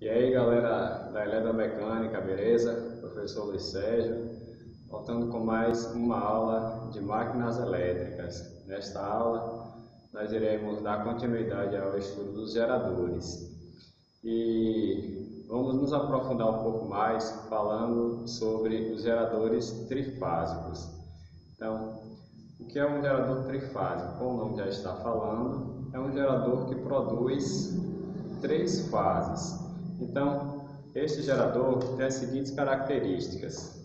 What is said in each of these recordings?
E aí galera da Eletromecânica, beleza? Professor Luiz Sérgio, voltando com mais uma aula de máquinas elétricas. Nesta aula nós iremos dar continuidade ao estudo dos geradores e vamos nos aprofundar um pouco mais falando sobre os geradores trifásicos. Então, o que é um gerador trifásico? Como o nome já está falando, é um gerador que produz três fases. Então, este gerador tem as seguintes características.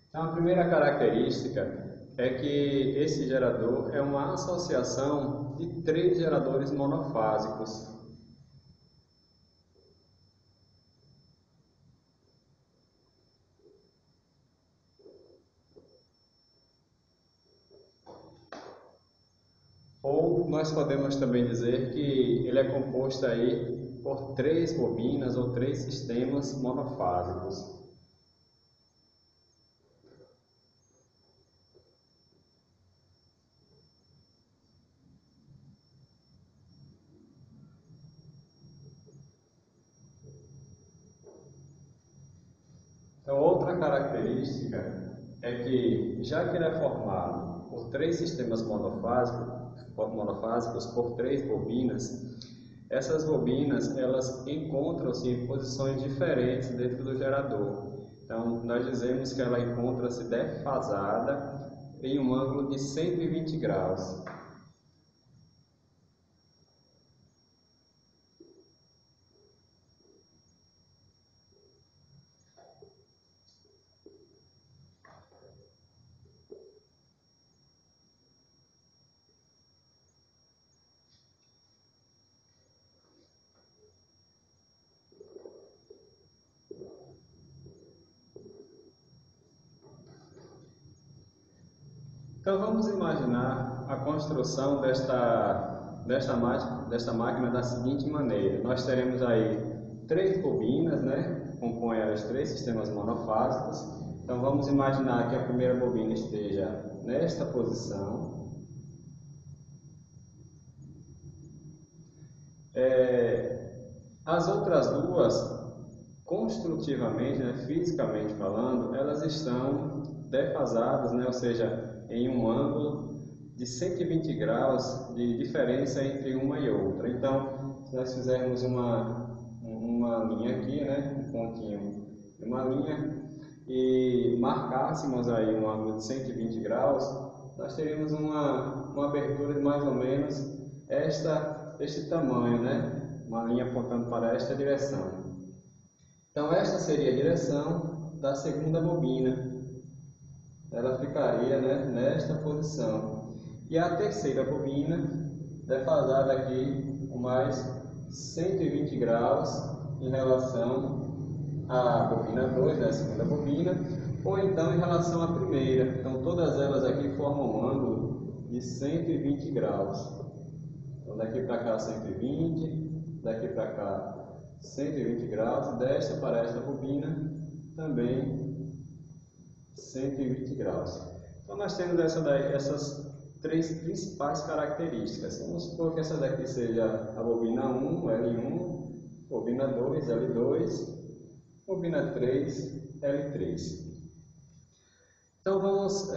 Então, a primeira característica é que esse gerador é uma associação de três geradores monofásicos. Ou nós podemos também dizer que ele é composto aí por três bobinas ou três sistemas monofásicos. Então, outra característica é que, já que ele é formado por três sistemas monofásicos por três bobinas, essas bobinas elas encontram-se em posições diferentes dentro do gerador. Então, nós dizemos que ela encontra-se defasada em um ângulo de 120 graus. Então vamos imaginar a construção desta máquina da seguinte maneira. Nós teremos aí três bobinas, né? Compõem os três sistemas monofásicos. Então vamos imaginar que a primeira bobina esteja nesta posição. As outras duas, construtivamente, né, fisicamente falando, elas estão defasadas, né? Ou seja, em um ângulo de 120 graus de diferença entre uma e outra. Então, se nós fizermos uma linha aqui, né, um pontinho, uma linha, e marcássemos aí um ângulo de 120 graus, nós teríamos uma abertura de mais ou menos este tamanho, né, uma linha apontando para esta direção. Então, esta seria a direção da segunda bobina. Ela ficaria, né, nesta posição. E a terceira bobina, defasada aqui com mais 120 graus em relação à bobina 2, né, a segunda bobina, ou então em relação à primeira. Então todas elas aqui formam um ângulo de 120 graus. Então daqui para cá 120, daqui para cá 120 graus, e desta para esta bobina também 120 graus. Então nós temos essas três principais características. Vamos supor que essa daqui seja a bobina 1, L1, bobina 2, L2, bobina 3, L3. Então vamos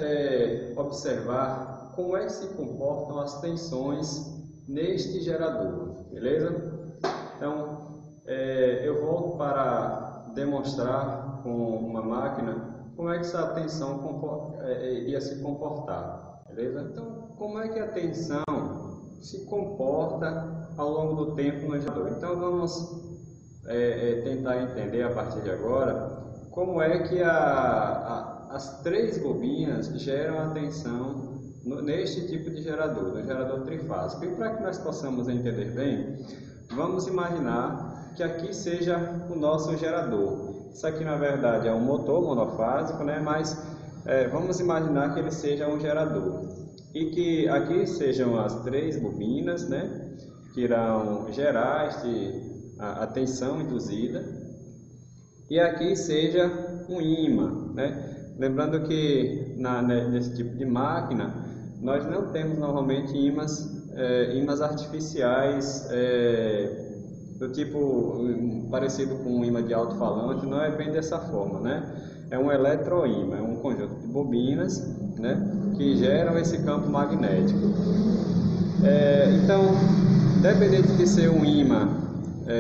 observar como é que se comportam as tensões neste gerador, beleza? Então eu volto para demonstrar com uma máquina como é que essa tensão iria se comportar, beleza? Então, como é que a tensão se comporta ao longo do tempo no gerador? Então, vamos tentar entender a partir de agora como é que as três bobinas geram a tensão neste tipo de gerador, no gerador trifásico. E para que nós possamos entender bem, vamos imaginar que aqui seja o nosso gerador. Isso aqui na verdade é um motor monofásico, né? Mas vamos imaginar que ele seja um gerador e que aqui sejam as três bobinas, né? Que irão gerar a tensão induzida, e aqui seja um ímã, né? Lembrando que nesse tipo de máquina nós não temos normalmente ímãs artificiais do tipo parecido com um ímã de alto-falante, não é bem dessa forma, né? É um eletroímã, é um conjunto de bobinas, né, que geram esse campo magnético. Então, independente de ser um ímã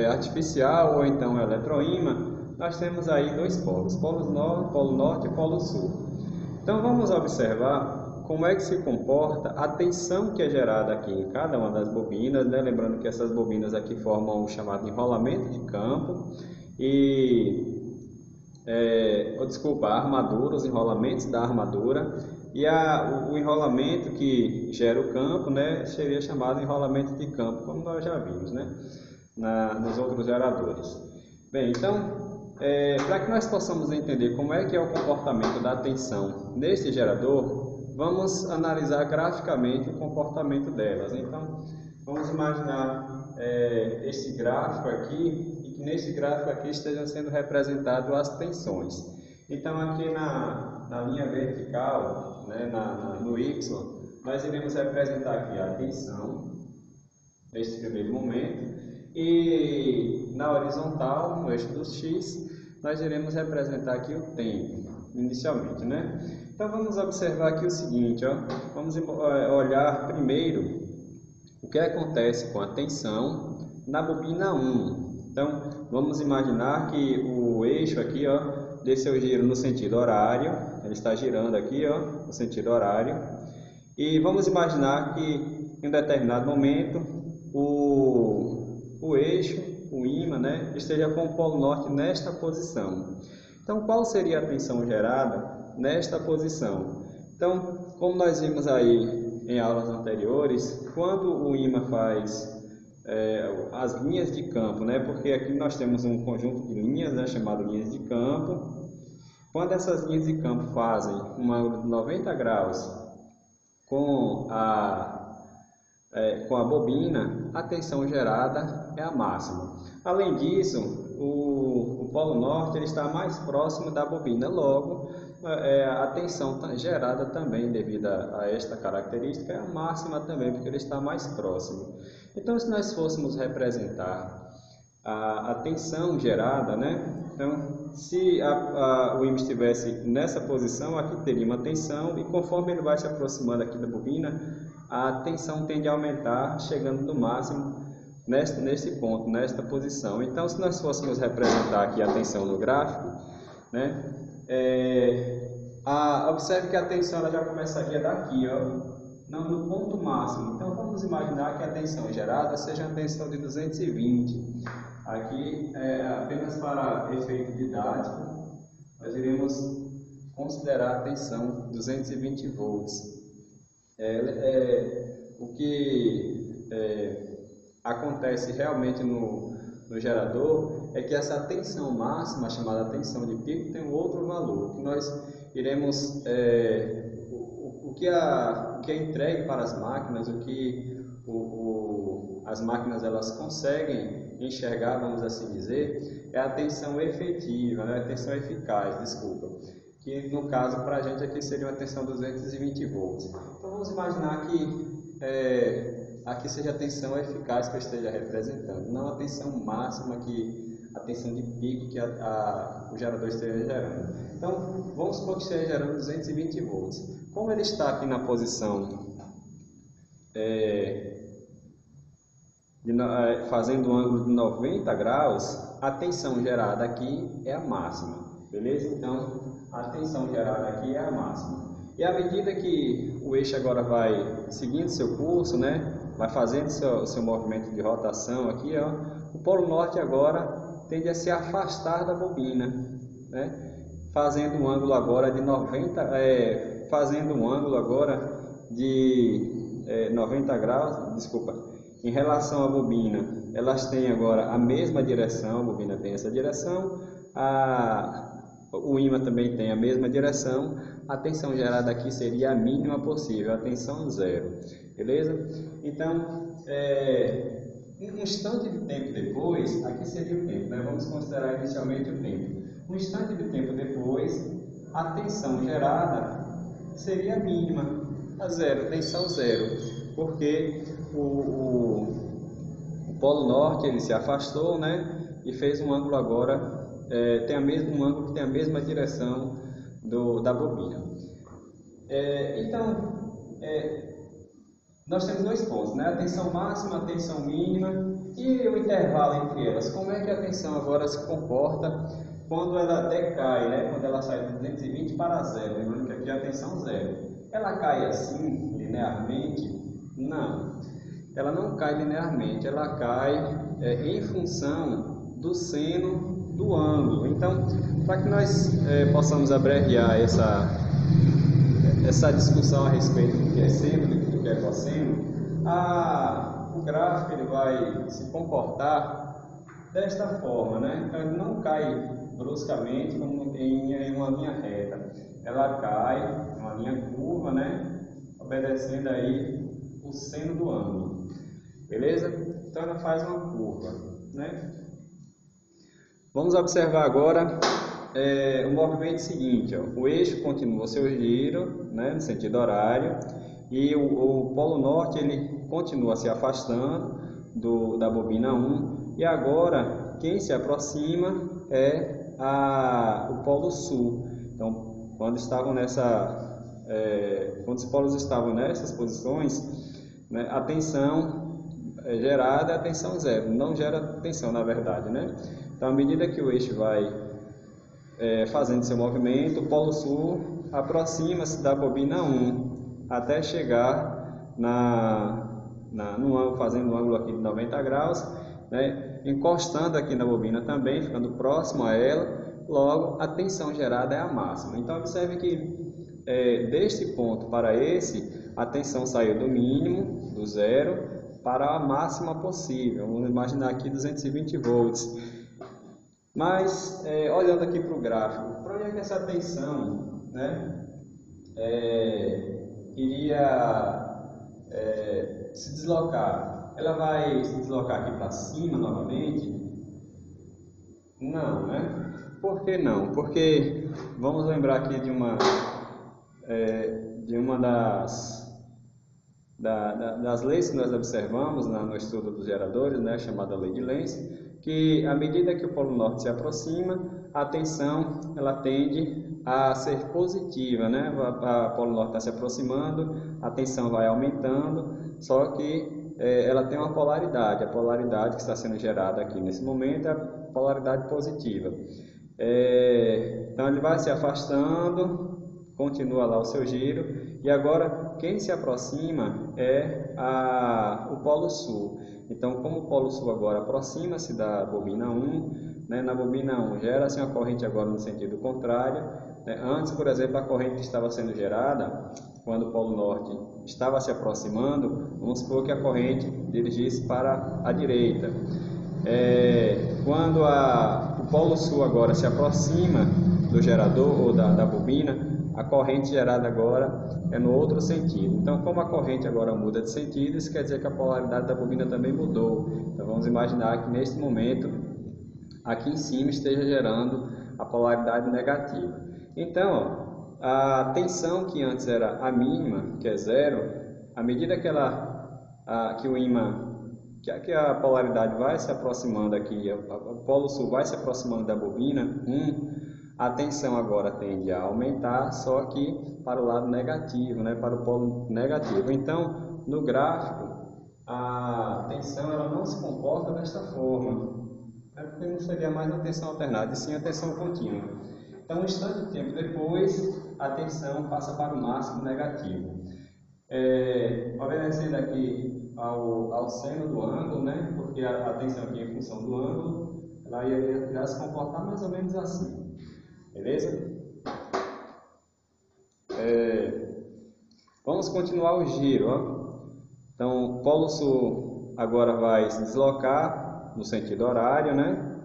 artificial ou então eletroímã, nós temos aí dois polos, polo norte e polo sul. Então vamos observar como é que se comporta a tensão que é gerada aqui em cada uma das bobinas, né? Lembrando que essas bobinas aqui formam o chamado enrolamento de campo a armadura, os enrolamentos da armadura, e o enrolamento que gera o campo, né, seria chamado enrolamento de campo, como nós já vimos, né, nos outros geradores. Bem, então, para que nós possamos entender como é que é o comportamento da tensão neste gerador, vamos analisar graficamente o comportamento delas. Então, vamos imaginar este gráfico aqui, e que nesse gráfico aqui estejam sendo representadas as tensões. Então, aqui na linha vertical, né, no Y, nós iremos representar aqui a tensão neste primeiro momento, e na horizontal, no eixo do X, nós iremos representar aqui o tempo, inicialmente, né? Então vamos observar aqui o seguinte, ó. Vamos olhar primeiro o que acontece com a tensão na bobina 1. Então vamos imaginar que o eixo aqui, ó, dê seu giro no sentido horário, ele está girando aqui, ó, no sentido horário, e vamos imaginar que em um determinado momento o eixo, o ímã, né, esteja com o polo norte nesta posição. Então, qual seria a tensão gerada nesta posição? Então, como nós vimos aí em aulas anteriores, quando o ímã faz as linhas de campo, né, porque aqui nós temos um conjunto de linhas, né, chamado linhas de campo. Quando essas linhas de campo fazem um ângulo de 90 graus com a bobina, a tensão gerada é a máxima. Além disso, o polo norte ele está mais próximo da bobina, logo a tensão gerada também, devido a esta característica, é a máxima também, porque ele está mais próximo. Então, se nós fôssemos representar a tensão gerada, né? Então, se o ímã estivesse nessa posição, aqui teria uma tensão, e conforme ele vai se aproximando aqui da bobina, a tensão tende a aumentar, chegando no máximo neste ponto, nesta posição. Então, se nós fôssemos representar aqui a tensão no gráfico, né, observe que a tensão ela já começaria daqui, ó, não no ponto máximo. Então, vamos imaginar que a tensão gerada seja uma tensão de 220. Aqui, apenas para efeito didático, nós iremos considerar a tensão 220 volts. O que acontece realmente no gerador é que essa tensão máxima, chamada tensão de pico, tem um outro valor, que nós iremos, o que é entregue para as máquinas, o que as máquinas elas conseguem enxergar, vamos assim dizer, é a tensão efetiva, né? A tensão eficaz, desculpa, que no caso para a gente aqui seria uma tensão 220 volts. Então vamos imaginar que aqui seja a tensão eficaz que eu esteja representando, não a tensão máxima, a tensão de pico que o gerador esteja gerando. Então vamos supor que esteja gerando 220 volts. Como ele está aqui na posição fazendo um ângulo de 90 graus, a tensão gerada aqui é a máxima, beleza? Então a tensão gerada aqui é a máxima. E à medida que o eixo agora vai seguindo seu curso, né, vai fazendo seu movimento de rotação aqui, ó, o polo norte agora tende a se afastar da bobina, né, fazendo um ângulo agora de 90 graus, desculpa. Em relação à bobina, elas têm agora a mesma direção, a bobina tem essa direção, o ímã também tem a mesma direção, a tensão gerada aqui seria a mínima possível, a tensão zero, beleza? Então, Um instante de tempo depois, aqui seria o tempo, né? Vamos considerar inicialmente o tempo. Um instante de tempo depois, a tensão gerada seria mínima, a zero, tensão zero, porque o polo norte ele se afastou, né? E fez um ângulo agora, um ângulo que tem a mesma direção da bobina. Nós temos dois pontos, né? A tensão máxima, a tensão mínima e o intervalo entre elas. Como é que a tensão agora se comporta quando ela decai, né? Quando ela sai de 220 para zero, lembrando que aqui é a tensão zero. Ela cai assim, linearmente? Não. Ela não cai linearmente, ela cai em função do seno do ângulo. Então, para que nós possamos abreviar essa discussão a respeito do que é seno e do que é cosseno, o gráfico ele vai se comportar desta forma, né? Então, ele não cai bruscamente como em uma linha reta, ela cai em uma linha curva, né? Obedecendo aí o seno do ângulo, beleza? Então ela faz uma curva, né? Vamos observar agora o movimento seguinte, ó. O eixo continua seu giro, né, no sentido horário, e o polo norte ele continua se afastando da bobina 1, e agora quem se aproxima é o polo sul. Então, quando os polos estavam nessas posições, né, a tensão gerada é a tensão zero, não gera tensão na verdade, né? Então, à medida que o eixo vai fazendo seu movimento, o polo sul aproxima-se da bobina 1 até chegar fazendo um ângulo aqui de 90 graus, né? Encostando aqui na bobina também, ficando próximo a ela, logo a tensão gerada é a máxima. Então observe que deste ponto para esse, a tensão saiu do mínimo, do zero, para a máxima possível. Vamos imaginar aqui 220 volts. Mas, olhando aqui para o gráfico, para onde é que essa tensão, né, iria se deslocar? Ela vai se deslocar aqui para cima novamente? Não, né? Por que não? Porque vamos lembrar aqui de uma das leis que nós observamos no estudo dos geradores, né, chamada lei de Lenz, que à medida que o polo norte se aproxima, a tensão ela tende a ser positiva, né? O polo norte está se aproximando, a tensão vai aumentando, só que ela tem uma polaridade. A polaridade que está sendo gerada aqui nesse momento é a polaridade positiva. Então ele vai se afastando, continua lá o seu giro, e agora quem se aproxima é o polo sul. Então, como o polo sul agora aproxima-se da bobina 1, né, na bobina 1 gera-se uma corrente agora no sentido contrário, né? Antes, por exemplo, a corrente que estava sendo gerada, quando o polo norte estava se aproximando, vamos supor que a corrente dirigisse para a direita. Quando o polo sul agora se aproxima do gerador ou da bobina, a corrente gerada agora é no outro sentido. Então, como a corrente agora muda de sentido, isso quer dizer que a polaridade da bobina também mudou. Então, vamos imaginar que neste momento, aqui em cima esteja gerando a polaridade negativa. Então, a tensão que antes era a mínima, que é zero, à medida que que a polaridade vai se aproximando aqui, o polo sul vai se aproximando da bobina 1, a tensão agora tende a aumentar, só que para o lado negativo, né, para o polo negativo. Então, no gráfico, a tensão ela não se comporta desta forma, né, porque não seria mais a tensão alternada, e sim a tensão contínua. Então, um instante de tempo depois, a tensão passa para o máximo negativo. Obedecendo aqui ao seno do ângulo, né, porque a tensão aqui é em função do ângulo, ela ia se comportar mais ou menos assim. Beleza? Vamos continuar o giro. Ó. Então, o polo sul agora vai se deslocar no sentido horário, né?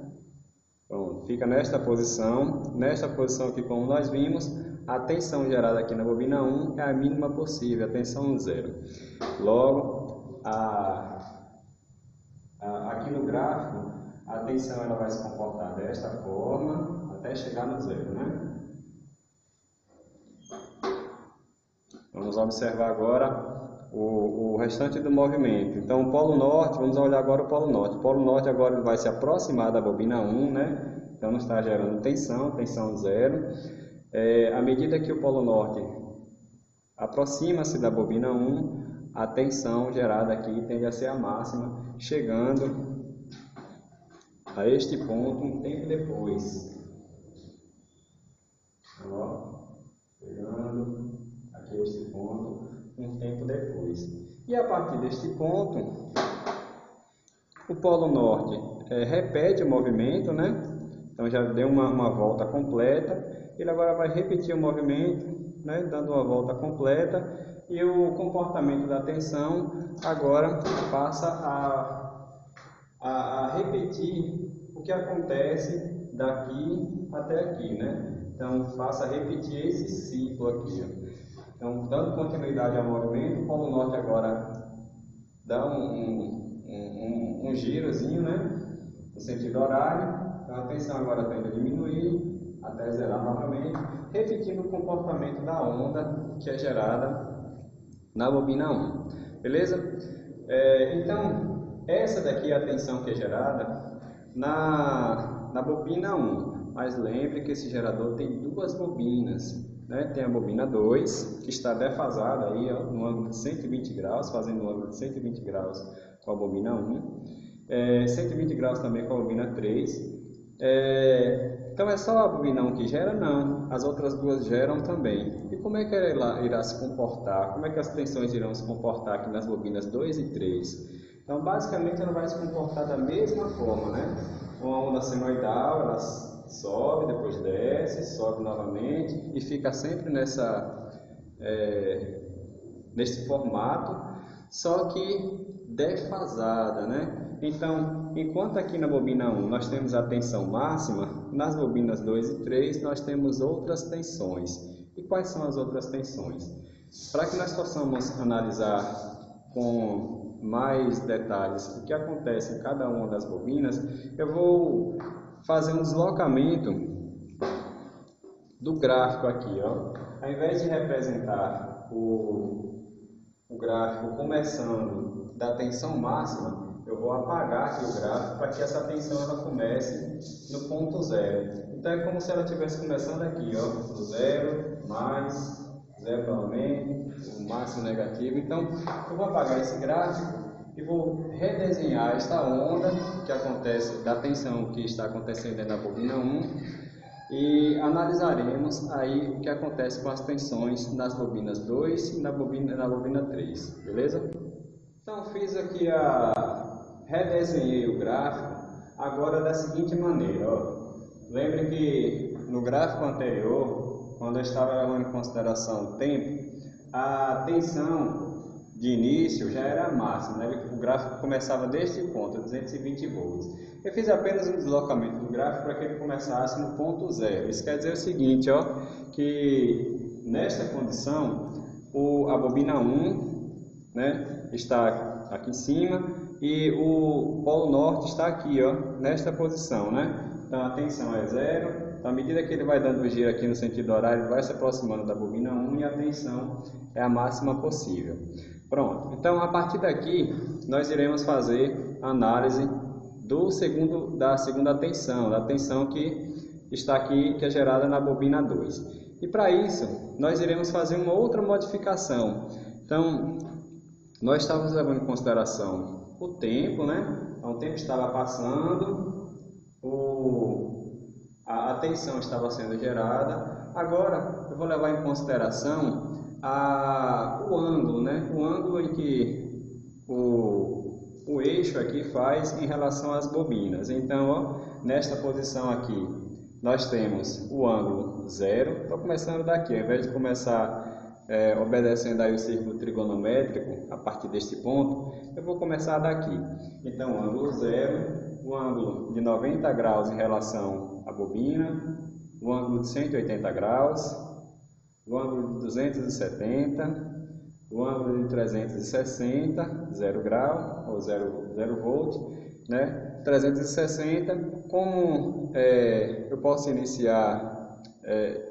Pronto, fica nesta posição. Nesta posição aqui, como nós vimos, a tensão gerada aqui na bobina 1 é a mínima possível, a tensão 0. Logo, aqui no gráfico, a tensão ela vai se comportar desta forma até chegar no zero, né? Vamos observar agora o restante do movimento. Então, o polo norte, vamos olhar agora o polo norte. O polo norte agora ele vai se aproximar da bobina 1, né? Então, não está gerando tensão zero. À medida que o polo norte aproxima-se da bobina 1, a tensão gerada aqui tende a ser a máxima, chegando a este ponto um tempo depois. Ó, chegando aqui a este ponto um tempo depois. E a partir deste ponto, o polo norte repete o movimento, né? Então já deu uma volta completa. Ele agora vai repetir o movimento, né? Dando uma volta completa. E o comportamento da tensão agora passa a repetir o que acontece daqui até aqui, né? Então passa a repetir esse ciclo aqui, ó. Então, dando continuidade ao movimento, o polo norte agora dá um girozinho, né, no sentido horário. Então, a tensão agora tende a diminuir até zerar novamente, repetindo o comportamento da onda que é gerada na bobina 1. Beleza? Então, essa daqui é a tensão que é gerada na bobina 1. Mas lembre que esse gerador tem duas bobinas. Né? Tem a bobina 2, que está defasada aí, ó, no ângulo de 120 graus, fazendo um ângulo de 120 graus com a bobina 1, 120 graus também com a bobina 3. Então é só a bobina 1 que gera? Não, as outras duas geram também. E como é que ela irá se comportar? Como é que as tensões irão se comportar aqui nas bobinas 2 e 3? Então basicamente ela vai se comportar da mesma forma, né? Uma onda senoidal, ela sobe, depois desce, sobe novamente e fica sempre nesse formato, só que defasada, né? Então, enquanto aqui na bobina 1 nós temos a tensão máxima, nas bobinas 2 e 3 nós temos outras tensões. E quais são as outras tensões? Para que nós possamos analisar com mais detalhes o que acontece em cada uma das bobinas, eu vou fazer um deslocamento do gráfico aqui, ó. Ao invés de representar o gráfico começando da tensão máxima, eu vou apagar aqui o gráfico para que essa tensão ela comece no ponto zero. Então é como se ela estivesse começando aqui, ó, do zero, mais, zero novamente, o máximo negativo. Então eu vou apagar esse gráfico e vou redesenhar esta onda que acontece, da tensão que está acontecendo na bobina 1, e analisaremos aí o que acontece com as tensões nas bobinas 2 e na bobina 3, beleza? Então fiz aqui redesenhei o gráfico agora da seguinte maneira, ó. Lembre que no gráfico anterior, quando eu estava levando em consideração o tempo, a tensão de início já era máxima, né? O gráfico começava deste ponto, 220 volts. Eu fiz apenas um deslocamento do gráfico para que ele começasse no ponto zero. Isso quer dizer o seguinte, ó, que nesta condição a bobina 1, né, está aqui em cima e o polo norte está aqui, ó, nesta posição, né? Então a tensão é zero. Então, à medida que ele vai dando o giro aqui no sentido horário, ele vai se aproximando da bobina 1 e a tensão é a máxima possível. Pronto, então a partir daqui nós iremos fazer a análise da segunda tensão, da tensão que está aqui, que é gerada na bobina 2. E para isso, nós iremos fazer uma outra modificação. Então, nós estávamos levando em consideração o tempo, né? Então, o tempo estava passando, a tensão estava sendo gerada. Agora, eu vou levar em consideração o ângulo, né? O ângulo em que o eixo aqui faz em relação às bobinas. Então, ó, nesta posição aqui, nós temos o ângulo zero. Estou começando daqui, ao invés de começar obedecendo aí o círculo trigonométrico, a partir deste ponto, eu vou começar daqui. Então, o ângulo zero, o ângulo de 90 graus em relação à bobina, o ângulo de 180 graus, o ângulo de 270, o ângulo de 360, 0 grau ou 0 volt, né? 360, como eu posso iniciar,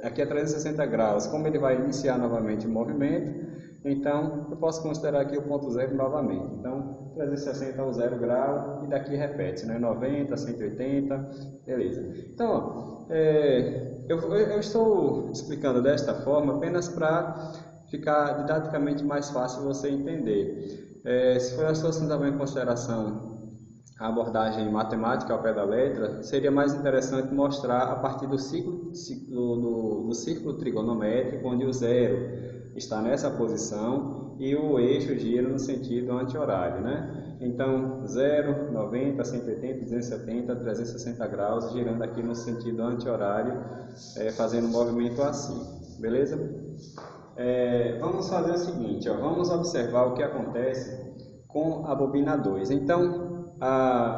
aqui é 360 graus, como ele vai iniciar novamente o movimento, então eu posso considerar aqui o ponto zero novamente. Então 360 é o 0 grau e daqui repete, né? 90, 180, beleza. Então, ó, eu estou explicando desta forma apenas para ficar didaticamente mais fácil você entender. Se for a sua levar em consideração a abordagem matemática ao pé da letra, seria mais interessante mostrar a partir do círculo trigonométrico, onde o zero está nessa posição e o eixo gira no sentido anti-horário, né? Então, 0, 90, 180, 270, 360 graus, girando aqui no sentido anti-horário, fazendo um movimento assim, beleza? Vamos fazer o seguinte, ó, vamos observar o que acontece com a bobina 2. Então,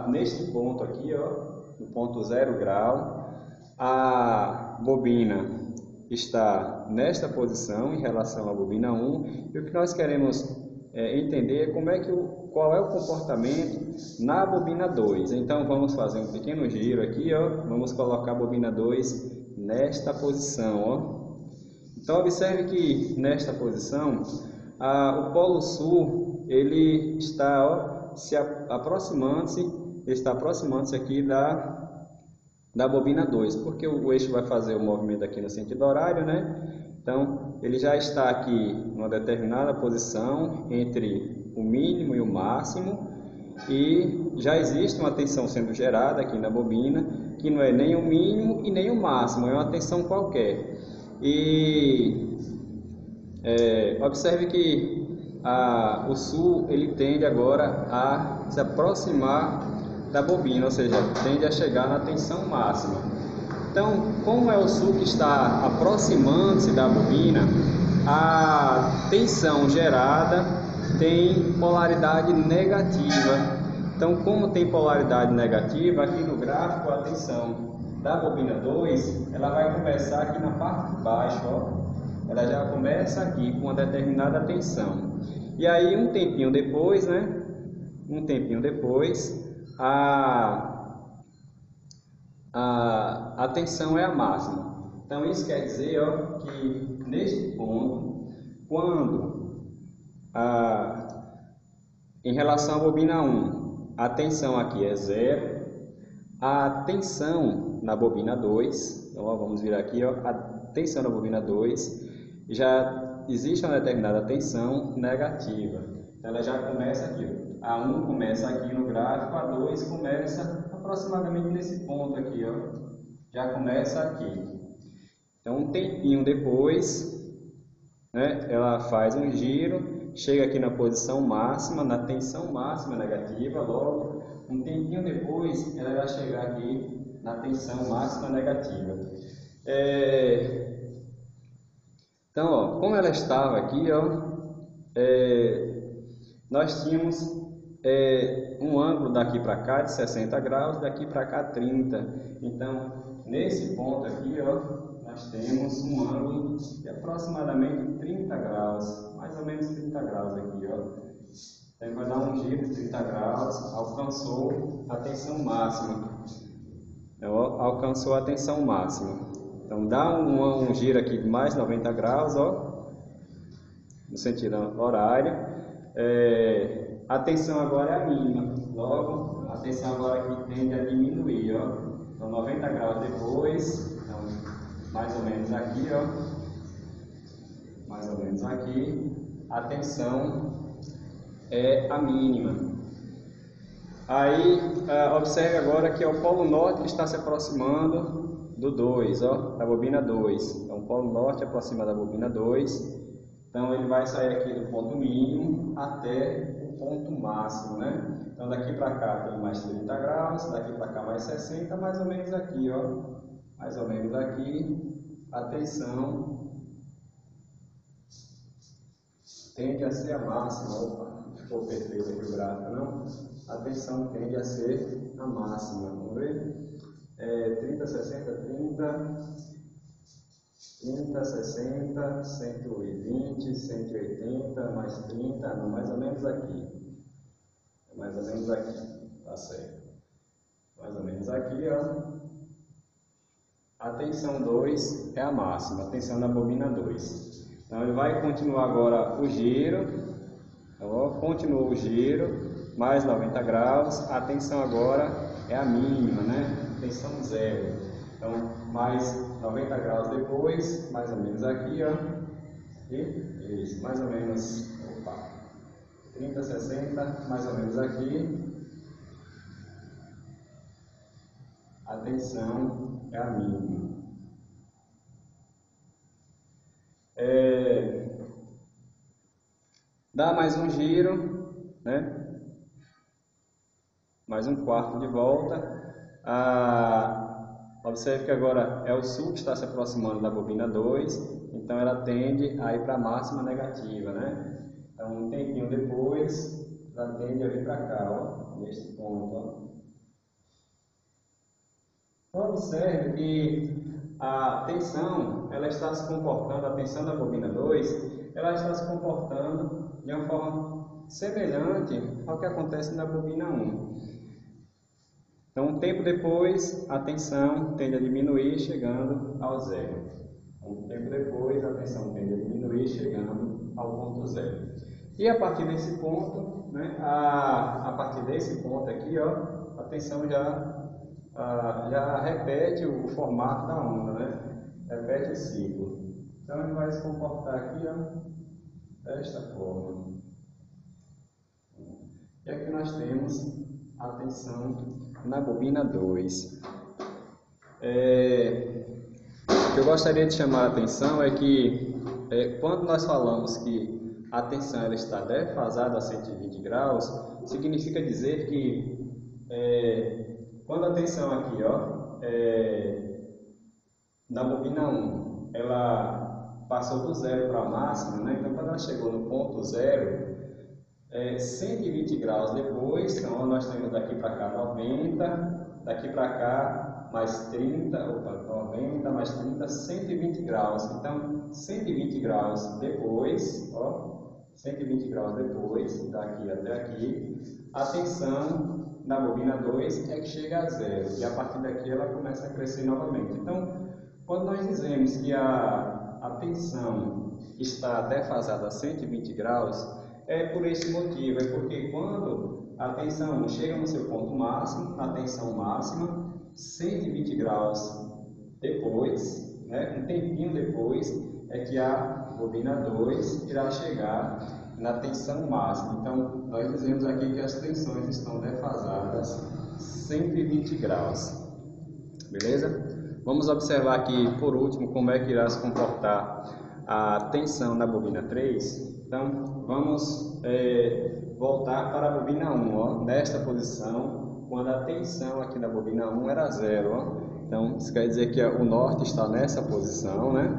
neste ponto aqui, ó, no ponto 0 grau, a bobina está nesta posição em relação à bobina 1, e o que nós queremos entender é qual é o comportamento na bobina 2. Então vamos fazer um pequeno giro aqui, ó, vamos colocar a bobina 2 nesta posição, ó. Então observe que nesta posição o polo sul ele está, ó, está aproximando-se aqui da bobina 2, porque o eixo vai fazer o movimento aqui no sentido horário, né? Então, ele já está aqui numa determinada posição entre o mínimo e o máximo, e já existe uma tensão sendo gerada aqui na bobina, que não é nem o mínimo e nem o máximo, é uma tensão qualquer. E observe que o sul ele tende agora a se aproximar da bobina, ou seja, tende a chegar na tensão máxima. Então, como é o sul que está aproximando-se da bobina, a tensão gerada tem polaridade negativa. Então, como tem polaridade negativa, aqui no gráfico a tensão da bobina 2, ela vai começar aqui na parte de baixo, ó. Ela já começa aqui com uma determinada tensão. E aí, um tempinho depois, né? A tensão é a máxima. Então isso quer dizer, ó, que neste ponto, quando em relação à bobina 1, a tensão aqui é 0, a tensão na bobina 2, então ó, vamos virar aqui, ó, a tensão na bobina 2, já existe uma determinada tensão negativa. Ela já começa aqui, a 1 começa aqui no gráfico, a 2 começa aproximadamente nesse ponto aqui, ó. Já começa aqui. Então, um tempinho depois, né, ela faz um giro, chega aqui na posição máxima, na tensão máxima negativa, logo, um tempinho depois, ela vai chegar aqui na tensão máxima negativa. Então, ó, como ela estava aqui, ó, nós tínhamos um ângulo daqui para cá de 60 graus, daqui para cá 30. Então, nesse ponto aqui, ó, nós temos um ângulo de aproximadamente 30 graus, mais ou menos 30 graus aqui, ó. Então, vai dar um giro de 30 graus, alcançou a tensão máxima. Então, alcançou a tensão máxima. Então, dá um giro aqui de mais 90 graus, ó, no sentido horário. A tensão agora é a mínima, logo a tensão agora aqui tende a diminuir, ó. Então 90 graus depois, então, mais ou menos aqui, ó, mais ou menos aqui, a tensão é a mínima. Aí observe agora que é o polo norte que está se aproximando do 2, ó, da bobina 2. Então o polo norte aproxima da bobina 2. Então ele vai sair aqui do ponto mínimo até o ponto máximo, né? Então daqui para cá tem mais 30 graus, daqui para cá mais 60, mais ou menos aqui, ó. Mais ou menos aqui, a tensão tende a ser a máxima. Opa, não ficou perfeito aqui o gráfico, não? A tensão tende a ser a máxima, vamos ver? 30, 60, 30... 30, 60, 120, 180, mais 30, não, mais ou menos aqui. Mais ou menos aqui, tá certo. mais ou menos aqui, ó. A tensão 2 é a máxima, a tensão da bobina 2. Então ele vai continuar agora o giro, ó, continuou o giro, mais 90 graus, a tensão agora é a mínima, né? Tensão 0. Então mais 90 graus depois, mais ou menos aqui, ó. E isso, mais ou menos, opa, 30, 60, mais ou menos aqui. A tensão é a mínima. Dá mais um giro, né? Mais um quarto de volta. Observe que agora é o sul que está se aproximando da bobina 2, então ela tende a ir para a máxima negativa, né? Então um tempinho depois, ela tende a vir para cá, ó, neste ponto, ó. Observe que a tensão, ela está se comportando, a tensão da bobina 2, ela está se comportando de uma forma semelhante ao que acontece na bobina 1. Então, um tempo depois, a tensão tende a diminuir, chegando ao zero. Um tempo depois, a tensão tende a diminuir, chegando ao ponto zero. E a partir desse ponto, né, a partir desse ponto aqui, ó, a tensão já repete o formato da onda, né? Repete o ciclo. Então ele vai se comportar aqui, ó, desta forma. E aqui nós temos a tensão na bobina 2. O que eu gostaria de chamar a atenção é que quando nós falamos que a tensão ela está defasada a 120 graus, significa dizer que quando a tensão aqui, ó, na bobina 1, ela passou do zero para a máxima, né? Então quando ela chegou no ponto zero, 120 graus depois, então nós temos daqui para cá 90, daqui para cá mais 30, 90 mais 30, 120 graus. Então 120 graus depois, ó, 120 graus depois, daqui até aqui, a tensão na bobina 2 é que chega a zero, e a partir daqui ela começa a crescer novamente. Então, quando nós dizemos que a tensão está defasada a 120 graus, é por esse motivo, é porque quando a tensão chega no seu ponto máximo, na tensão máxima, 120 graus depois, né, um tempinho depois, é que a bobina 2 irá chegar na tensão máxima. Então, nós dizemos aqui que as tensões estão defasadas 120 graus. Beleza? Vamos observar aqui, por último, como é que irá se comportar a tensão na bobina 3. Então, vamos voltar para a bobina 1, ó, nesta posição, quando a tensão aqui na bobina 1 era zero. Ó. Então, isso quer dizer que o norte está nessa posição, né?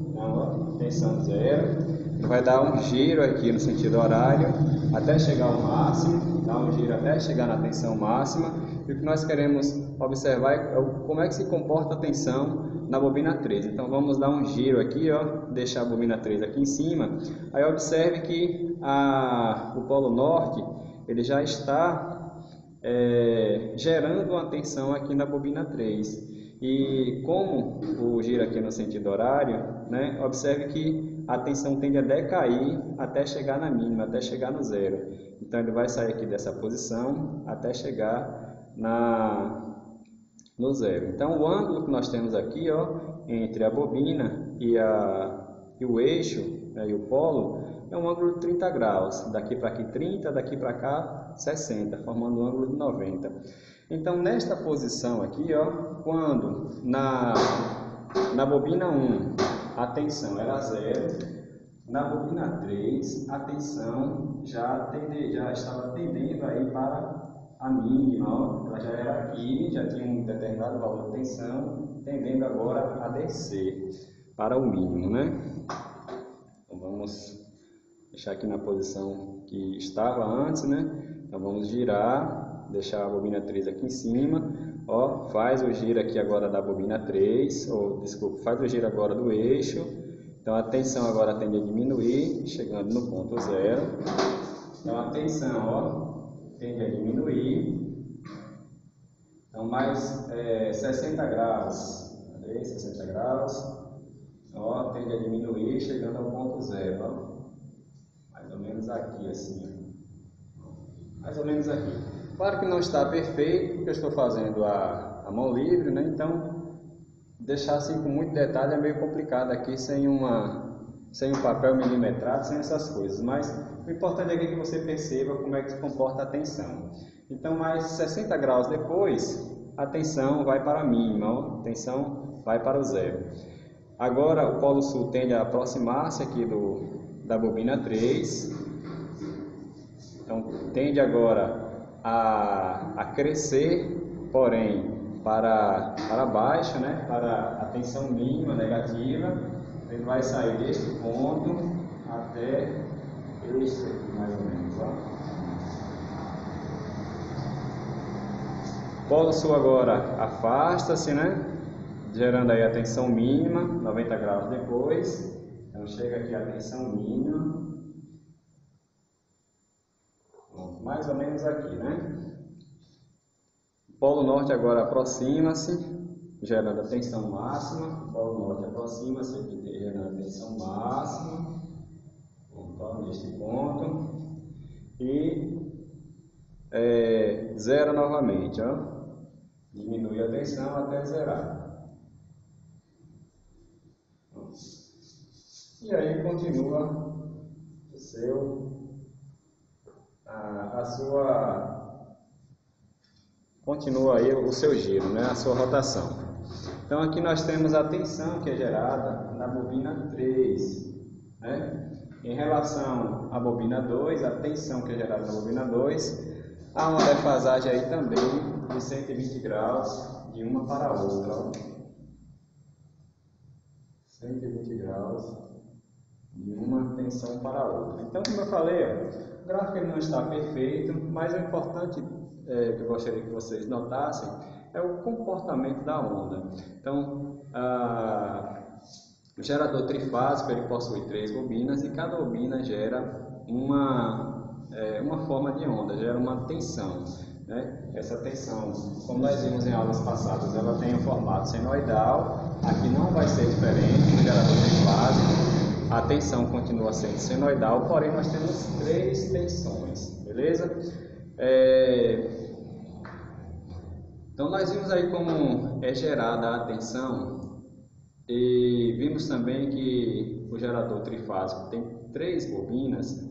Então, ó, tensão zero. Ele vai dar um giro aqui no sentido horário até chegar ao máximo, dar um giro até chegar na tensão máxima. E o que nós queremos observar é como é que se comporta a tensão na bobina 3. Então vamos dar um giro aqui, ó, deixar a bobina 3 aqui em cima. Aí observe que o polo norte ele já está gerando uma tensão aqui na bobina 3. E como o giro aqui no sentido horário, né, observe que a tensão tende a decair até chegar na mínima, até chegar no zero. Então ele vai sair aqui dessa posição até chegar no zero. Então o ângulo que nós temos aqui, ó, entre a bobina e o eixo, né, e o polo é um ângulo de 30 graus. Daqui para aqui 30, daqui para cá 60, formando um ângulo de 90. Então nesta posição aqui, ó, quando na bobina 1 a tensão era zero, na bobina 3 a tensão já estava tendendo aí para a mínima, ó. Ela já era aqui, já tinha um determinado valor de tensão, tendendo agora a descer para o mínimo, né? Então vamos deixar aqui na posição que estava antes, né? Então vamos girar, deixar a bobina 3 aqui em cima, ó, faz o giro aqui agora da bobina 3, ou desculpa, faz o giro agora do eixo. Então a tensão agora tende a diminuir, chegando no ponto zero. Então a tensão, ó, tende a diminuir. Então, mais 60 graus. Cadê? 60 graus. Ó, tende a diminuir, chegando ao ponto zero. Ó. Mais ou menos aqui, assim. Mais ou menos aqui. Claro que não está perfeito, porque eu estou fazendo a mão livre, né? Então, deixar assim com muito detalhe é meio complicado aqui, sem um papel milimetrado, sem essas coisas. Mas o importante aqui é que você perceba como é que se comporta a tensão. Então, mais 60 graus depois, a tensão vai para a mínima, ó. A tensão vai para o zero. Agora, o polo sul tende a aproximar-se aqui da bobina 3. Então, tende agora a crescer, porém, para baixo, né? Para a tensão mínima negativa. Ele vai sair deste ponto até este aqui, mais ou menos. Ó. Polo sul agora afasta-se, né? Gerando aí a tensão mínima, 90 graus depois. Então chega aqui a tensão mínima. Bom, mais ou menos aqui, né? Polo norte agora aproxima-se, gerando a tensão máxima. Polo norte aproxima-se, gerando a tensão máxima. Bom, neste ponto. E zero novamente, ó. Diminui a tensão até zerar. E aí continua continua aí o seu giro, né? A sua rotação. Então aqui nós temos a tensão que é gerada na bobina 3, né? Em relação à bobina 2, a tensão que é gerada na bobina 2, há uma defasagem aí também de 120 graus de uma para a outra. Ó. 120 graus de uma tensão para a outra. Então, como eu falei, ó, o gráfico ele não está perfeito, mas o importante que eu gostaria que vocês notassem é o comportamento da onda. Então, o gerador trifásico ele possui 3 bobinas e cada bobina gera uma forma de onda, gera uma tensão. Né? Essa tensão, como nós vimos em aulas passadas, ela tem um formato senoidal. Aqui não vai ser diferente no gerador trifásico. A tensão continua sendo senoidal, porém nós temos 3 tensões, beleza? Então nós vimos aí como é gerada a tensão e vimos também que o gerador trifásico tem 3 bobinas.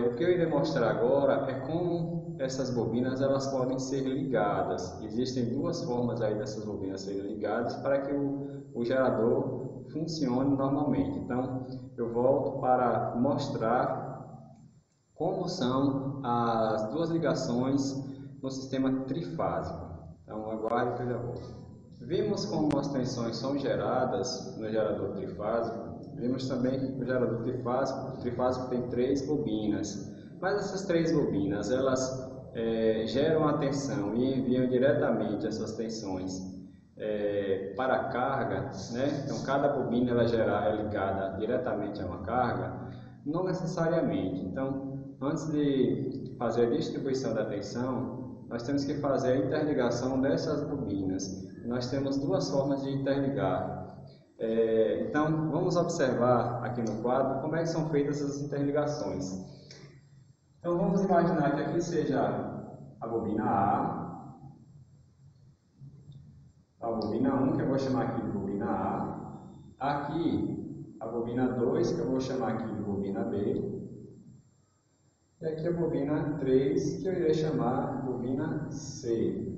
O que eu irei mostrar agora é como essas bobinas elas podem ser ligadas. Existem 2 formas aí dessas bobinas serem ligadas para que o gerador funcione normalmente. Então, eu volto para mostrar como são as 2 ligações no sistema trifásico. Então, aguarde que eu já volto. Vimos como as tensões são geradas no gerador trifásico. Vimos também que o gerador trifásico tem 3 bobinas. Mas essas 3 bobinas, elas geram a tensão e enviam diretamente essas tensões para a carga, né? Então cada bobina ela é ligada diretamente a uma carga? Não necessariamente. Então, antes de fazer a distribuição da tensão, nós temos que fazer a interligação dessas bobinas. Nós temos 2 formas de interligar. Então, vamos observar aqui no quadro como é que são feitas essas interligações. Então, vamos imaginar que aqui seja a bobina A bobina 1, que eu vou chamar aqui de bobina A. Aqui, a bobina 2, que eu vou chamar aqui de bobina B. E aqui a bobina 3, que eu irei chamar de bobina C.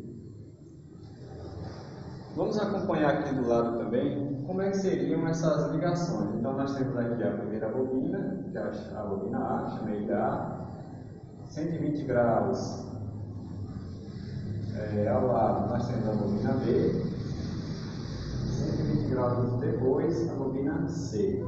Vamos acompanhar aqui do lado também como é que seriam essas ligações. Então, nós temos aqui a primeira bobina, que é a bobina A, chamei de A. 120 graus ao lado, nós temos a bobina B. 120 graus depois, a bobina C.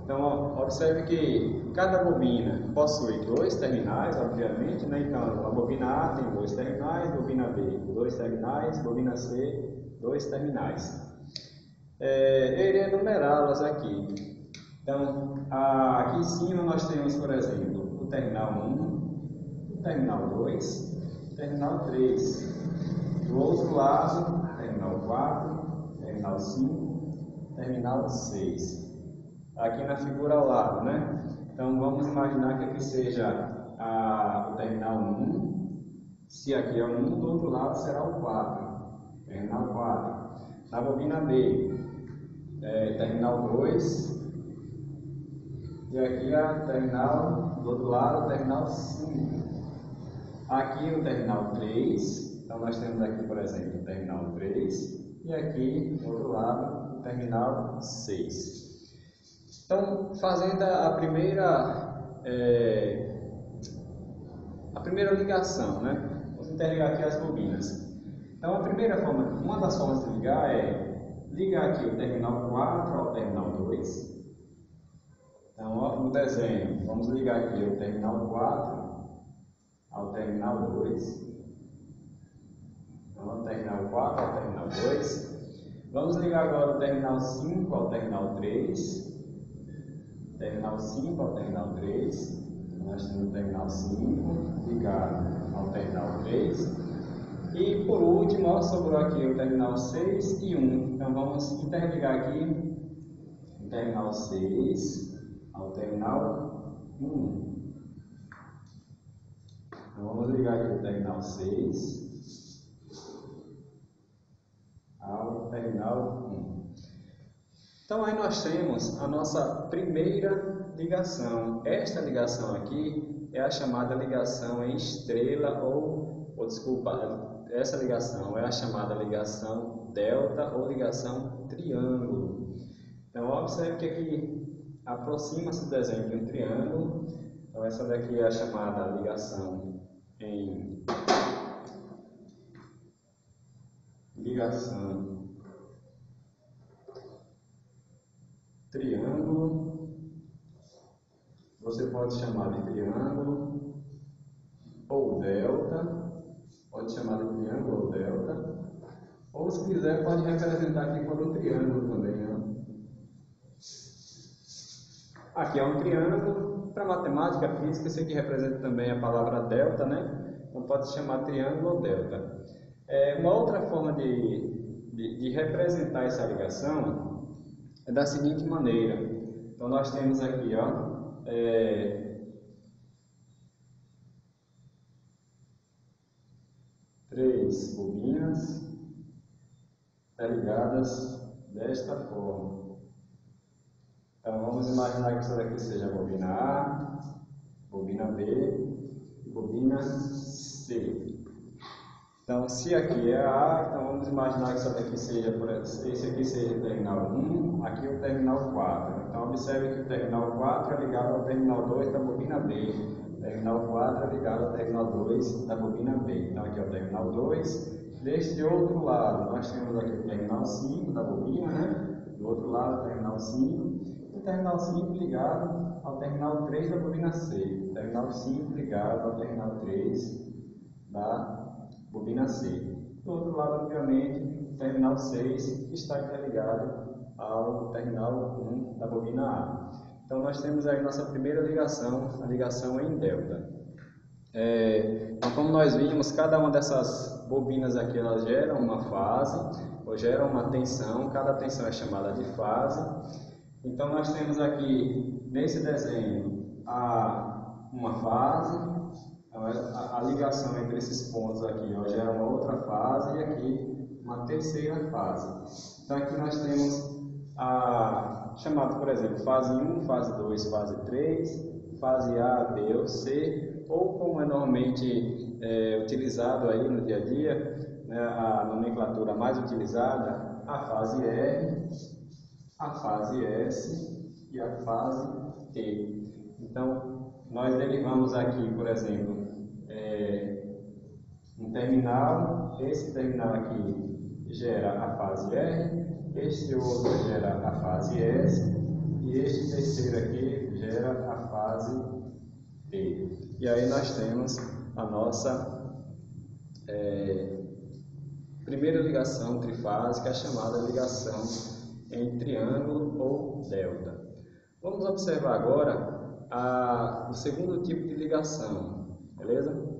Então, ó, observe que cada bobina possui 2 terminais, obviamente, né? Então, a bobina A tem 2 terminais, bobina B 2 terminais, bobina C 2 terminais. Eu irei enumerá-las aqui. Então, aqui em cima nós temos, por exemplo, o terminal 1, o terminal 2, o terminal 3. Do outro lado, terminal 4, terminal 5, terminal 6. Aqui na figura ao lado, né? Então vamos imaginar que aqui seja o terminal 1. Se aqui é o 1, do outro lado será o 4. Terminal 4. Na bobina B, terminal 2. E aqui a terminal, do outro lado, terminal 5. Aqui o terminal 3. Então nós temos aqui, por exemplo, o terminal 3. E aqui, do outro lado, o terminal 6. Então, fazendo a primeira ligação, né? Vamos interligar aqui as bobinas. Então, uma das formas de ligar é ligar aqui o terminal 4 ao terminal 2. Então, ó, no desenho, vamos ligar aqui o terminal 4 ao terminal 2. Então, o terminal 4 ao terminal 2. Vamos ligar agora o terminal 5 ao terminal 3. Terminal 5 ao terminal 3. Nós temos o terminal 5 ligado ao terminal 3. E por último, ó, sobrou aqui o terminal 6 e 1. Então vamos interligar aqui o terminal 6 ao terminal 1. Então vamos ligar aqui o terminal 6 ao terminal 1. Então aí nós temos a nossa primeira ligação. Esta ligação aqui é a chamada ligação em estrela essa ligação é a chamada ligação delta ou ligação triângulo. Então observe que aqui aproxima-se do desenho de um triângulo. Então essa daqui é a chamada ligação em triângulo. Você pode chamar de triângulo ou delta. Pode chamar de triângulo ou delta. Ou se quiser pode representar aqui por um triângulo também, né? Aqui é um triângulo. Para matemática, física, isso aqui representa também a palavra delta, né? Então pode se chamar triângulo ou delta. Uma outra forma de representar essa ligação é da seguinte maneira. Então nós temos aqui, ó, 3 bobinas ligadas desta forma. Então vamos imaginar que isso daqui seja a bobina A, bobina B e bobina C. Então se aqui é a A, então vamos imaginar que isso daqui seja, esse aqui seja o terminal 1, aqui o terminal 4. Então observe que o terminal 4 é ligado ao terminal 2 da bobina B. O terminal 4 é ligado ao terminal 2 da bobina B. Então aqui é o terminal 2. Deste outro lado, nós temos aqui o terminal 5 da bobina, né? Do outro lado, o terminal 5. E o terminal 5 ligado ao terminal 3 da bobina C. O terminal 5 ligado ao terminal 3 da bobina C. Do outro lado, obviamente, o terminal 6 está interligado ao terminal 1 da bobina A. Então, nós temos aí nossa primeira ligação, a ligação em delta. Então, como nós vimos, cada uma dessas bobinas aqui, elas geram uma fase, ou geram uma tensão, cada tensão é chamada de fase. Então, nós temos aqui, nesse desenho, uma fase, a ligação entre esses pontos aqui, ó, gera uma outra fase, e aqui uma terceira fase. Então, aqui nós temos chamado, por exemplo, fase 1, fase 2, fase 3, fase A, B ou C, ou como é normalmente utilizado aí no dia a dia, né, a nomenclatura mais utilizada, a fase R, a fase S e a fase T. Então, nós derivamos aqui, por exemplo, um terminal, esse terminal aqui gera a fase R, este outro gera a fase S, e este terceiro aqui gera a fase T. E aí nós temos a nossa primeira ligação trifásica, a chamada ligação em triângulo ou delta. Vamos observar agora o segundo tipo de ligação, beleza?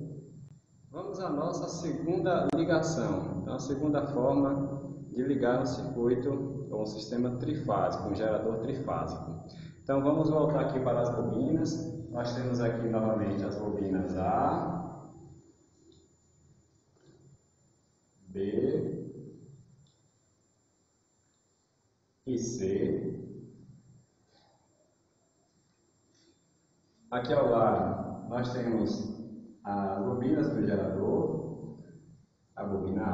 Vamos à nossa segunda ligação. Então, a segunda forma de ligar um circuito ou um sistema trifásico, um gerador trifásico. Então, vamos voltar aqui para as bobinas. Nós temos aqui novamente as bobinas A, B e C. Aqui ao lado nós temos as bobinas do gerador, a bobina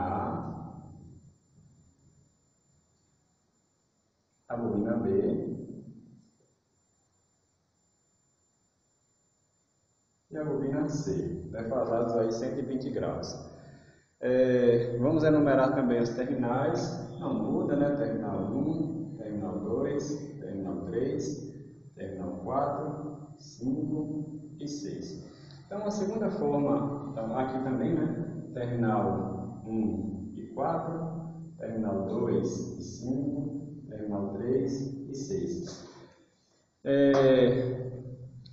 A bobina B e a bobina C, defasados aí 120 graus. Vamos enumerar também os terminais, não muda, né? Terminal 1, terminal 2, terminal 3, terminal 4, 5 e 6. Então, a segunda forma, então, aqui também, né? Terminal 1 e 4, terminal 2 e 5, terminal 3 e 6.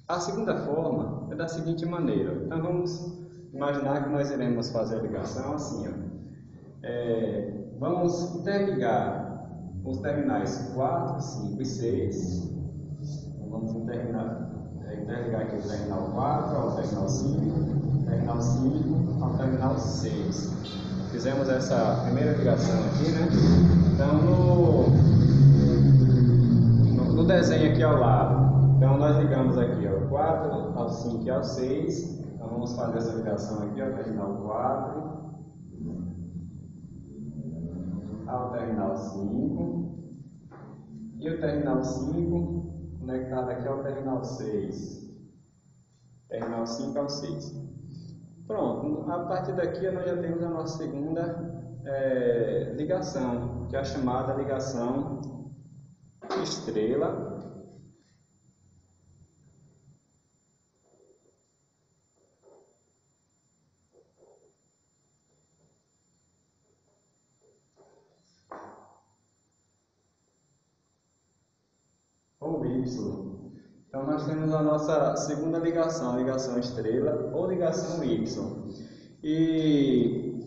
A segunda forma é da seguinte maneira. Então, vamos imaginar que nós iremos fazer a ligação assim, ó. Vamos interligar os terminais 4, 5 e 6. Então, vamos interligar aqui o terminal 4 ao terminal 5, terminal 5 ao terminal 6. Fizemos essa primeira ligação aqui, né? Então, no desenho aqui ao lado, então nós ligamos aqui ó, 4 ao 5 e ao 6. Então, vamos fazer essa ligação aqui ao terminal 4 ao terminal 5 e o terminal 5 conectado aqui ao terminal 6, terminal 5 ao 6. Pronto, a partir daqui nós já temos a nossa segunda ligação, que é a chamada ligação estrela ou Y. Então, nós temos a nossa segunda ligação, a ligação estrela ou ligação Y. E,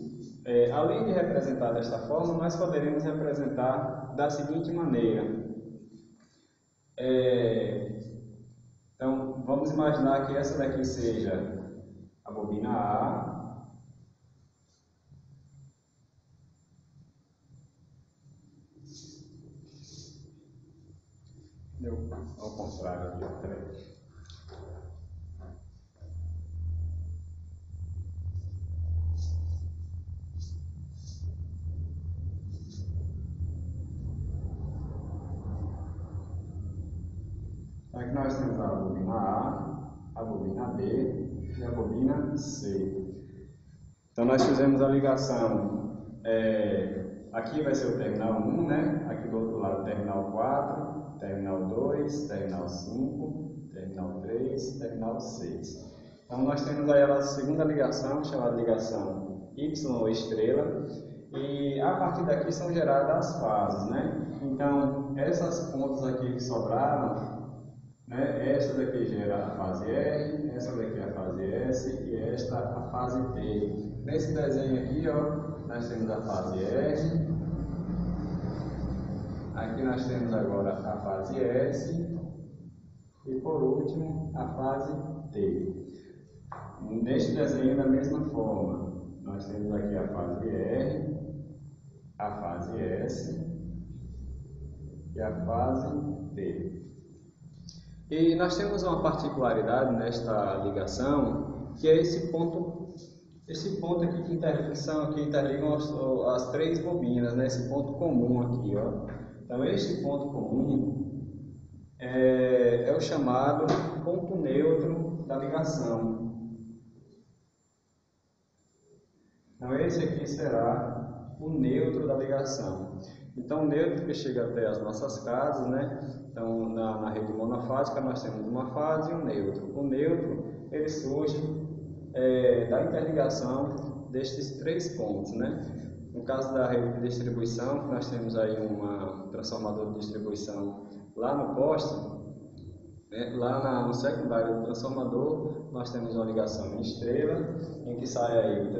além de representar desta forma, nós poderemos representar da seguinte maneira. Então, vamos imaginar que essa daqui seja a bobina A. Ao contrário aqui, peraí. Aqui nós temos a bobina A bobina B e a bobina C. Então nós fizemos a ligação, aqui vai ser o terminal 1, né? Aqui do outro lado o terminal 4, terminal 2, terminal 5, terminal 3, terminal 6. Então nós temos aí a nossa segunda ligação, chamada ligação Y ou estrela, e a partir daqui são geradas as fases, né? Então essas pontas aqui que sobraram, né? Esta daqui gera a fase R, essa daqui a fase S e esta a fase T. Nesse desenho aqui, ó, nós temos a fase R, aqui nós temos agora a fase S e por último a fase T. Neste desenho da mesma forma, nós temos aqui a fase R, a fase S e a fase T. E nós temos uma particularidade nesta ligação, que é esse ponto aqui que interligam as três bobinas, né? Esse ponto comum aqui, ó. Então este ponto comum é o chamado ponto neutro da ligação. Então esse aqui será o neutro da ligação. Então o neutro que chega até as nossas casas, né? Então na rede monofásica nós temos uma fase e um neutro. O neutro ele surge da interligação destes três pontos, né? No caso da rede de distribuição, nós temos aí um transformador de distribuição lá no poste. No secundário do transformador, nós temos uma ligação em estrela, em que sai aí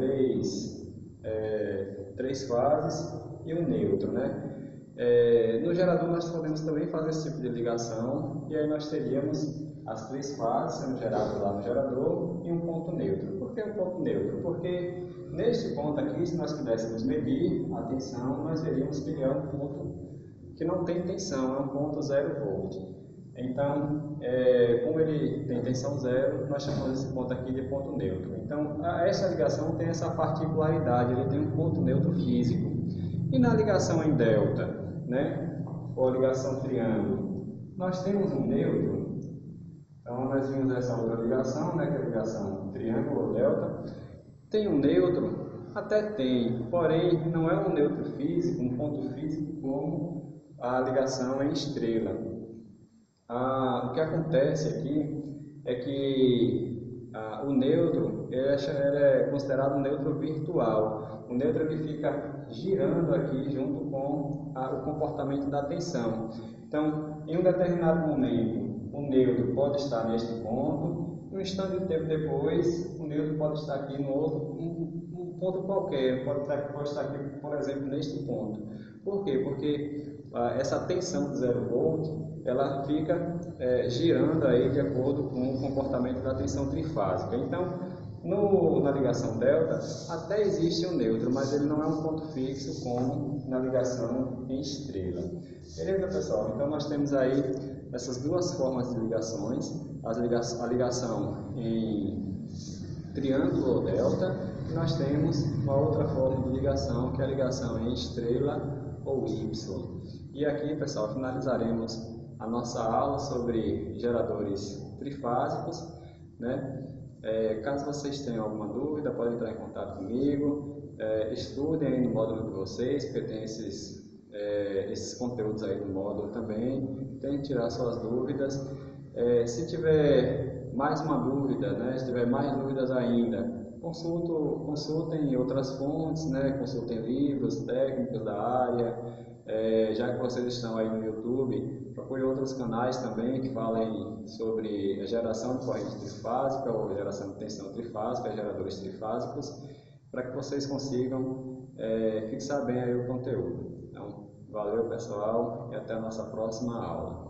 três fases e um neutro, né? No gerador nós podemos também fazer esse tipo de ligação, e aí nós teríamos as três fases sendo geradas lá no gerador e um ponto neutro. Por que um ponto neutro? Porque neste ponto aqui, se nós quiséssemos medir a tensão, nós veríamos que ele é um ponto que não tem tensão, é um ponto 0 volt. Então, como ele tem tensão zero, nós chamamos esse ponto aqui de ponto neutro. Então, essa ligação tem essa particularidade, ele tem um ponto neutro físico. E na ligação em delta, né, ou ligação triângulo, nós temos um neutro. Então, nós vimos essa outra ligação, né, que é a ligação triângulo ou delta. Tem um neutro? Até tem, porém não é um neutro físico, um ponto físico como a ligação em estrela. O que acontece aqui é que o neutro ele é considerado um neutro virtual. O neutro ele fica girando aqui junto com o comportamento da tensão. Então, em um determinado momento, o neutro pode estar neste ponto, um instante de tempo depois, o neutro pode estar aqui no outro, um ponto qualquer, pode estar aqui, por exemplo, neste ponto. Por quê? Porque essa tensão de 0 volt ela fica girando aí de acordo com o comportamento da tensão trifásica. Então, na ligação delta, até existe um neutro, mas ele não é um ponto fixo como na ligação em estrela. Beleza, pessoal? Então, nós temos aí essas duas formas de ligações, a ligação em triângulo ou delta, e nós temos uma outra forma de ligação, que é a ligação em estrela ou Y. E aqui, pessoal, finalizaremos a nossa aula sobre geradores trifásicos, né? Caso vocês tenham alguma dúvida, podem entrar em contato comigo, estudem aí no módulo de vocês, porque tem esses conteúdos aí no módulo também, tentem tirar suas dúvidas. Se tiver mais uma dúvida, né? Se tiver mais dúvidas ainda, consultem outras fontes, né? Consultem livros técnicos da área. Já que vocês estão aí no YouTube, procure outros canais também que falem sobre a geração de corrente trifásica ou geração de tensão trifásica, geradores trifásicos, para que vocês consigam fixar bem aí o conteúdo. Então, valeu pessoal e até a nossa próxima aula.